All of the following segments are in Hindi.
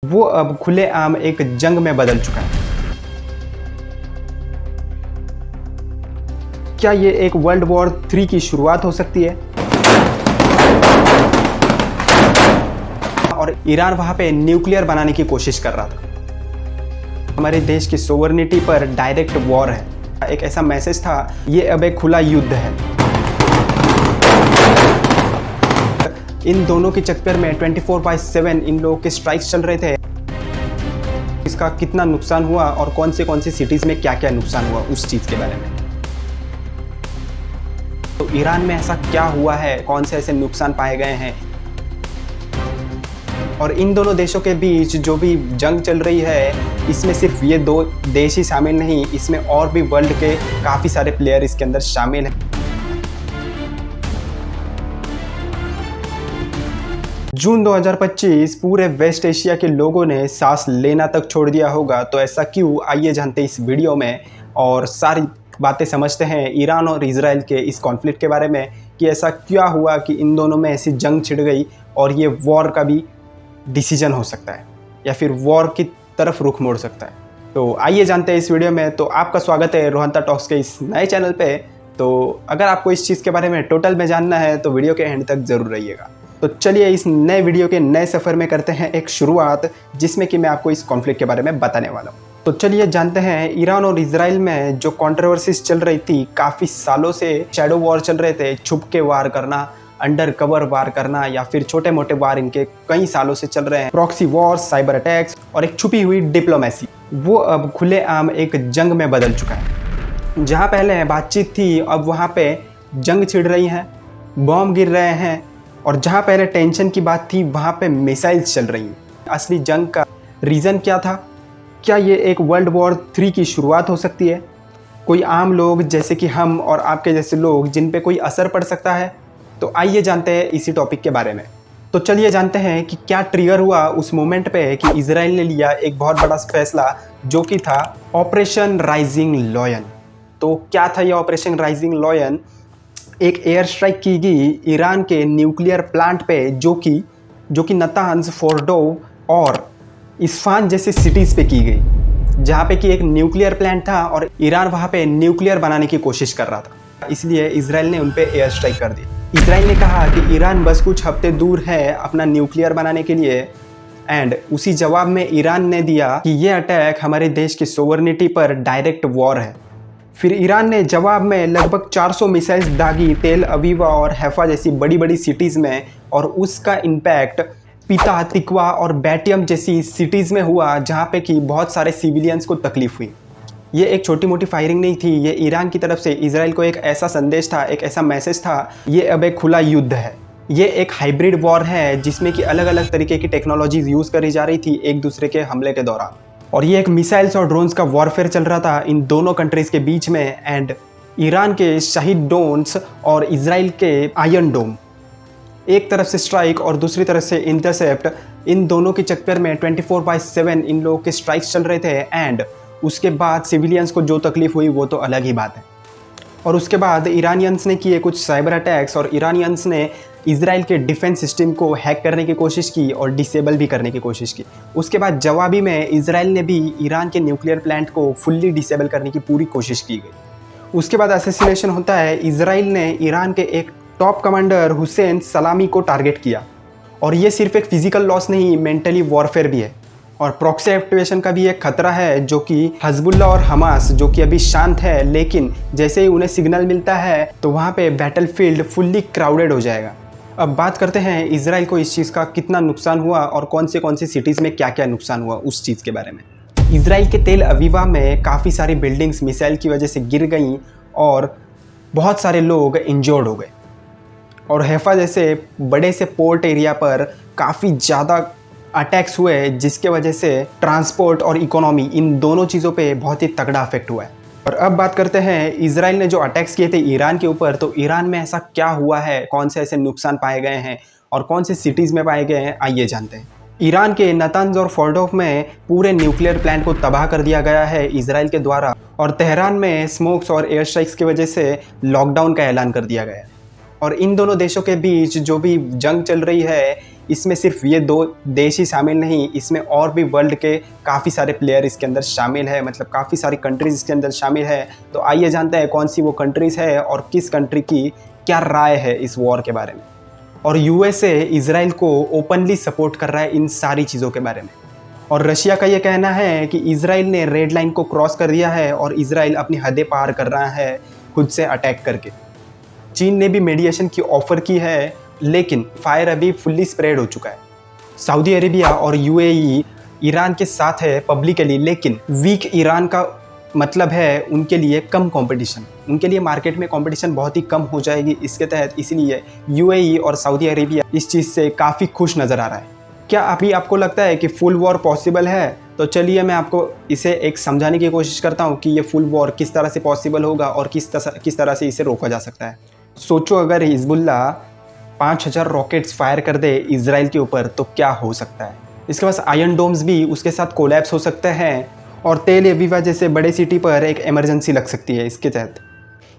वो अब खुलेआम एक जंग में बदल चुका है। क्या ये एक वर्ल्ड वॉर 3 की शुरुआत हो सकती है? और ईरान वहां पे न्यूक्लियर बनाने की कोशिश कर रहा था। हमारे देश की सोवरेनिटी पर डायरेक्ट वॉर है। एक ऐसा मैसेज था, ये अब एक खुला युद्ध है। इन दोनों के चक्कर में 24/7 इन लोगों के स्ट्राइक्स चल रहे थे। इसका कितना नुकसान हुआ और कौन से सिटीज में क्या क्या नुकसान हुआ उस चीज के बारे में। तो ईरान में ऐसा क्या हुआ है, कौन से ऐसे नुकसान पाए गए हैं, और इन दोनों देशों के बीच जो भी जंग चल रही है इसमें सिर्फ ये दो देश ही शामिल नहीं, इसमें और भी वर्ल्ड के काफ़ी सारे प्लेयर इसके अंदर शामिल हैं। जून 2025 पूरे वेस्ट एशिया के लोगों ने सांस लेना तक छोड़ दिया होगा। तो ऐसा क्यों, आइए जानते हैं इस वीडियो में और सारी बातें समझते हैं ईरान और इजराइल के इस कॉन्फ्लिक्ट के बारे में कि ऐसा क्या हुआ कि इन दोनों में ऐसी जंग छिड़ गई और ये वॉर का भी डिसीजन हो सकता है या फिर वॉर की तरफ रुख मोड़ सकता है। तो आइए जानते हैं इस वीडियो में। तो आपका स्वागत है रोहंता टॉक्स के इस नए चैनल पे। तो अगर आपको इस चीज़ के बारे में टोटल में जानना है तो वीडियो के एंड तक ज़रूर रहिएगा। तो चलिए इस नए वीडियो के नए सफ़र में करते हैं एक शुरुआत, जिसमें कि मैं आपको इस कॉन्फ्लिक्ट के बारे में बताने वाला हूँ। तो चलिए जानते हैं ईरान और इजराइल में जो कंट्रोवर्सीज चल रही थी, काफ़ी सालों से शैडो वॉर चल रहे थे, छुप के वार करना, अंडर कवर वार करना या फिर छोटे मोटे वार, इनके कई सालों से चल रहे हैं। प्रॉक्सी वॉर, साइबर अटैक्स और एक छुपी हुई डिप्लोमेसी, वो अब खुलेआम एक जंग में बदल चुका है। जहाँ पहले बातचीत थी अब वहाँ पे जंग छिड़ रही है, बॉम्ब गिर रहे हैं, और जहाँ पहले टेंशन की बात थी वहाँ पे मिसाइल्स चल रही हैं। असली जंग का रीज़न क्या था? क्या ये एक वर्ल्ड वॉर 3 की शुरुआत हो सकती है? कोई आम लोग जैसे कि हम और आपके जैसे लोग जिन पे कोई असर पड़ सकता है? तो आइए जानते हैं इसी टॉपिक के बारे में। तो चलिए जानते हैं कि क्या ट्रिगर हुआ उस मोमेंट पे कि इजराइल ने लिया एक बहुत बड़ा फैसला, जो कि था ऑपरेशन राइजिंग लॉयन। तो क्या था ये ऑपरेशन राइजिंग लॉयन? एक एयर स्ट्राइक की गई ईरान के न्यूक्लियर प्लांट पे, जो कि नतांज, फोर्डो और इस्फान जैसे सिटीज़ पे की गई, जहाँ पे कि एक न्यूक्लियर प्लांट था और ईरान वहाँ पे न्यूक्लियर बनाने की कोशिश कर रहा था। इसलिए इजराइल ने उन पे एयर स्ट्राइक कर दी। इजराइल ने कहा कि ईरान बस कुछ हफ्ते दूर है अपना न्यूक्लियर बनाने के लिए, एंड उसी जवाब में ईरान ने दिया कि ये अटैक हमारे देश की सोवरेनिटी पर डायरेक्ट वॉर है। फिर ईरान ने जवाब में लगभग 400 मिसाइल्स दागी तेल अवीवा और हैफा जैसी बड़ी बड़ी सिटीज़ में, और उसका इम्पैक्ट पिता, तिकवा और बैटियम जैसी सिटीज़ में हुआ, जहाँ पे कि बहुत सारे सिविलियंस को तकलीफ हुई। ये एक छोटी मोटी फायरिंग नहीं थी, ये ईरान की तरफ से इजराइल को एक ऐसा संदेश था, एक ऐसा मैसेज था, ये अब एक खुला युद्ध है। ये एक हाइब्रिड वॉर है जिसमें कि अलग अलग तरीके की टेक्नोलॉजीज यूज़ करी जा रही थी एक दूसरे के हमले के दौरान। और ये एक मिसाइल्स और ड्रोन्स का वॉरफेयर चल रहा था इन दोनों कंट्रीज़ के बीच में। एंड ईरान के शहीद ड्रोन्स और इजराइल के आयरन डोम, एक तरफ से स्ट्राइक और दूसरी तरफ से इंटरसेप्ट, इन दोनों के चक्कर में 24/7 इन लोगों के स्ट्राइक्स चल रहे थे। एंड उसके बाद सिविलियंस को जो तकलीफ हुई वो तो अलग ही बात है। और उसके बाद ईरानियंस ने किए कुछ साइबर अटैक्स, और ईरानियंस ने इजराइल के डिफेंस सिस्टम को हैक करने की कोशिश की और डिसेबल भी करने की कोशिश की। उसके बाद जवाबी में इजराइल ने भी ईरान के न्यूक्लियर प्लांट को फुल्ली डिसेबल करने की पूरी कोशिश की गई। उसके बाद असैसिनेशन होता है। इजराइल ने ईरान के एक टॉप कमांडर हुसैन सलामी को टारगेट किया, और ये सिर्फ एक फिजिकल लॉस नहीं, मेंटली वॉरफेयर भी है। और प्रॉक्सी एक्टिवेशन का भी एक खतरा है, जो कि हजबुल्ला और हमास, जो कि अभी शांत है, लेकिन जैसे ही उन्हें सिग्नल मिलता है तो वहाँ पे बैटलफील्ड फुल्ली क्राउडेड हो जाएगा। अब बात करते हैं इजराइल को इस चीज़ का कितना नुकसान हुआ और कौन से सिटीज़ में क्या क्या नुकसान हुआ उस चीज़ के बारे में। इजराइल के तेल अवीवा में काफ़ी सारी बिल्डिंग्स मिसाइल की वजह से गिर गई और बहुत सारे लोग इंजर्ड हो गए। और हैफा जैसे बड़े से पोर्ट एरिया पर काफ़ी ज़्यादा अटैक्स हुए, जिसके वजह से ट्रांसपोर्ट और इकोनॉमी, इन दोनों चीज़ों पे बहुत ही तगड़ा अफेक्ट हुआ है। और अब बात करते हैं इजराइल ने जो अटैक्स किए थे ईरान के ऊपर, तो ईरान में ऐसा क्या हुआ है, कौन से ऐसे नुकसान पाए गए हैं और कौन से सिटीज़ में पाए गए हैं, आइए जानते हैं। ईरान के नतांज और फोर्डोव में पूरे न्यूक्लियर प्लांट को तबाह कर दिया गया है इजराइल के द्वारा, और तेहरान में स्मोक्स और एयर स्ट्राइक्स की वजह से लॉकडाउन का ऐलान कर दिया गया है। और इन दोनों देशों के बीच जो भी जंग चल रही है इसमें सिर्फ ये 2 देश ही शामिल नहीं, इसमें और भी वर्ल्ड के काफ़ी सारे प्लेयर इसके अंदर शामिल है, मतलब काफ़ी सारी कंट्रीज़ इसके अंदर शामिल है। तो आइए जानते हैं कौन सी वो कंट्रीज़ है और किस कंट्री की क्या राय है इस वॉर के बारे में। और यूएसए इजराइल को ओपनली सपोर्ट कर रहा है इन सारी चीज़ों के बारे में। और रशिया का ये कहना है कि इजराइल ने रेड लाइन को क्रॉस कर दिया है और इजराइल अपनी हदें पार कर रहा है खुद से अटैक करके। चीन ने भी मीडिएशन की ऑफ़र की है, लेकिन फायर अभी फुल्ली स्प्रेड हो चुका है। सऊदी अरेबिया और यूएई ईरान के साथ है पब्लिकली, लेकिन वीक ईरान का मतलब है उनके लिए कम कंपटीशन, उनके लिए मार्केट में कंपटीशन बहुत ही कम हो जाएगी इसके तहत। इसीलिए यूएई और सऊदी अरेबिया इस चीज़ से काफ़ी खुश नज़र आ रहा है। क्या अभी आपको लगता है कि फुल वॉर पॉसिबल है? तो चलिए मैं आपको इसे एक समझाने की कोशिश करता हूँ कि ये फुल वॉर किस तरह से पॉसिबल होगा और किस तरह से इसे रोका जा सकता है। सोचो अगर हिजबुल्ला 5000 रॉकेट्स फायर कर दे इजराइल के ऊपर तो क्या हो सकता है। इसके पास आयरन डोम्स भी उसके साथ कोलैप्स हो सकते हैं और तेल अवीव जैसे बड़े सिटी पर एक इमरजेंसी लग सकती है। इसके तहत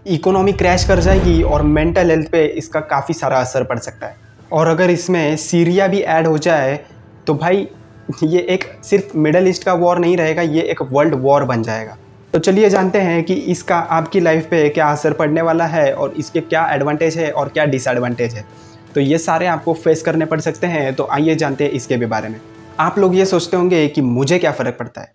इकोनॉमी क्रैश कर जाएगी और मेंटल हेल्थ पे इसका काफ़ी सारा असर पड़ सकता है। और अगर इसमें सीरिया भी ऐड हो जाए तो भाई ये एक सिर्फ मिडल ईस्ट का वॉर नहीं रहेगा, ये एक वर्ल्ड वॉर बन जाएगा। तो चलिए जानते हैं कि इसका आपकी लाइफ पे क्या असर पड़ने वाला है और इसके क्या एडवांटेज है और क्या डिसएडवांटेज है। तो ये सारे आपको फेस करने पड़ सकते हैं। तो आइए जानते हैं इसके भी बारे में। आप लोग ये सोचते होंगे कि मुझे क्या फ़र्क पड़ता है।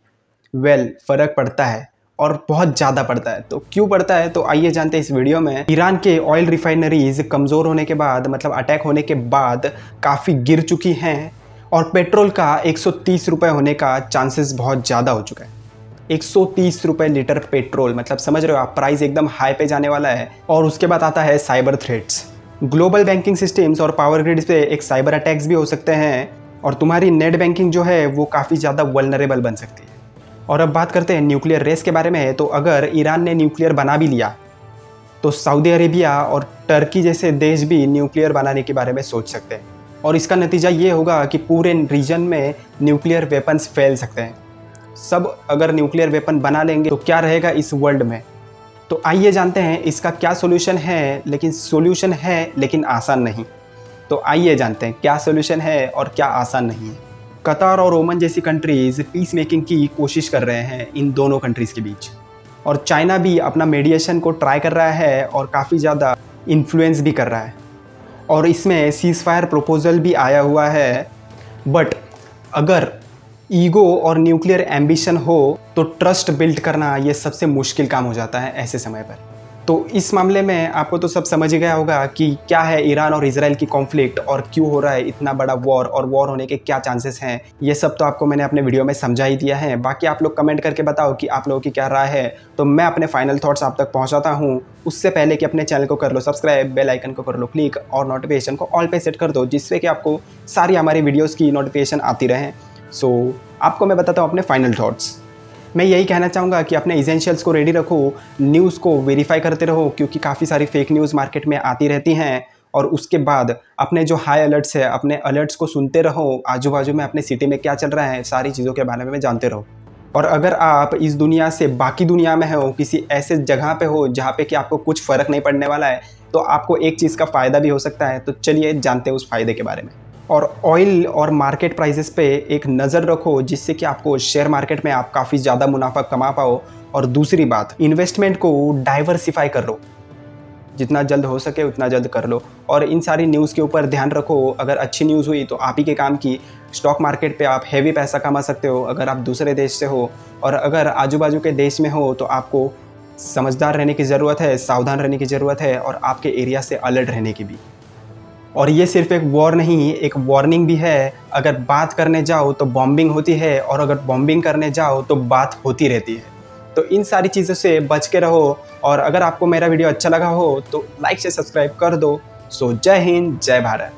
फ़र्क पड़ता है और बहुत ज़्यादा पड़ता है। तो क्यों पड़ता है, तो आइए जानते हैं इस वीडियो में। ईरान के ऑयल रिफाइनरीज कमज़ोर होने के बाद, मतलब अटैक होने के बाद काफ़ी गिर चुकी हैं और पेट्रोल का 130 रुपये होने का चांसेस बहुत ज़्यादा हो चुका है। 130 रुपये लीटर पेट्रोल, मतलब समझ रहे हो आप, प्राइस एकदम हाई पे जाने वाला है। और उसके बाद आता है cyber threats. Global banking systems और पावर ग्रिड्स पे एक साइबर अटैक्स भी हो सकते हैं और तुम्हारी नेट बैंकिंग जो है वो काफ़ी ज़्यादा वल्नरेबल बन सकती है। और अब बात करते हैं न्यूक्लियर रेस के बारे में। तो अगर ईरान ने न्यूक्लियर बना भी लिया तो सऊदी अरेबिया और टर्की जैसे देश भी न्यूक्लियर बनाने के बारे में सोच सकते हैं और इसका नतीजा ये होगा कि पूरे रीजन में न्यूक्लियर वेपन्स फैल सकते हैं। सब अगर न्यूक्लियर वेपन बना लेंगे तो क्या रहेगा इस वर्ल्ड में। तो आइए जानते हैं इसका क्या सोल्यूशन है, लेकिन आसान नहीं। तो आइए जानते हैं क्या सोल्यूशन है और क्या आसान नहीं है। कतार और ओमान जैसी कंट्रीज़ पीस मेकिंग की कोशिश कर रहे हैं इन दोनों कंट्रीज़ के बीच, और चाइना भी अपना मीडिएशन को ट्राई कर रहा है और काफ़ी ज़्यादा इन्फ्लुएंस भी कर रहा है और इसमें सीज़ फायर प्रपोजल भी आया हुआ है। बट अगर ईगो और न्यूक्लियर एम्बिशन हो तो ट्रस्ट बिल्ड करना ये सबसे मुश्किल काम हो जाता है ऐसे समय पर। तो इस मामले में आपको तो सब समझ ही गया होगा कि क्या है ईरान और इजराइल की कॉन्फ्लिक्ट और क्यों हो रहा है इतना बड़ा वॉर और वॉर होने के क्या चांसेस हैं। ये सब तो आपको मैंने अपने वीडियो में समझा ही दिया है। बाकी आप लोग कमेंट करके बताओ कि आप लोगों की क्या राय है, तो मैं अपने फाइनल थॉट्स आप तक पहुँचाता हूँ। उससे पहले कि अपने चैनल को कर लो सब्सक्राइब, बेल आइकन को कर लो क्लिक और नोटिफिकेशन को ऑल पे सेट कर दो, जिससे कि आपको सारी हमारी वीडियोज़ की नोटिफिकेशन आती रहे। सो आपको मैं बताता हूँ अपने फाइनल थॉट्स। मैं यही कहना चाहूँगा कि अपने एसेंशियल्स को रेडी रखो, न्यूज़ को वेरीफाई करते रहो क्योंकि काफ़ी सारी फेक न्यूज़ मार्केट में आती रहती हैं। और उसके बाद अपने जो हाई अलर्ट्स है, अपने अलर्ट्स को सुनते रहो, आजू बाजू में अपने सिटी में क्या चल रहा है, सारी चीज़ों के बारे में जानते रहो। और अगर आप इस दुनिया से बाकी दुनिया में हो, किसी ऐसे जगह पे हो जहाँ पे कि आपको कुछ फ़र्क नहीं पड़ने वाला है, तो आपको एक चीज़ का फ़ायदा भी हो सकता है। तो चलिए जानते हैं उस फ़ायदे के बारे में। और ऑयल और मार्केट प्राइसेस पे एक नज़र रखो, जिससे कि आपको शेयर मार्केट में आप काफ़ी ज़्यादा मुनाफा कमा पाओ। और दूसरी बात, इन्वेस्टमेंट को डाइवर्सिफाई कर लो, जितना जल्द हो सके उतना जल्द कर लो। और इन सारी न्यूज़ के ऊपर ध्यान रखो, अगर अच्छी न्यूज़ हुई तो आप ही के काम की। स्टॉक मार्केट पे आप हेवी पैसा कमा सकते हो अगर आप दूसरे देश से हो, और अगर आजू बाजू के देश में हो तो आपको समझदार रहने की ज़रूरत है, सावधान रहने की ज़रूरत है और आपके एरिया से अलर्ट रहने की भी। और ये सिर्फ एक वॉर नहीं, एक वार्निंग भी है। अगर बात करने जाओ तो बॉम्बिंग होती है और अगर बॉम्बिंग करने जाओ तो बात होती रहती है। तो इन सारी चीज़ों से बच के रहो। और अगर आपको मेरा वीडियो अच्छा लगा हो तो लाइक से सब्सक्राइब कर दो। सो जय हिंद, जय भारत।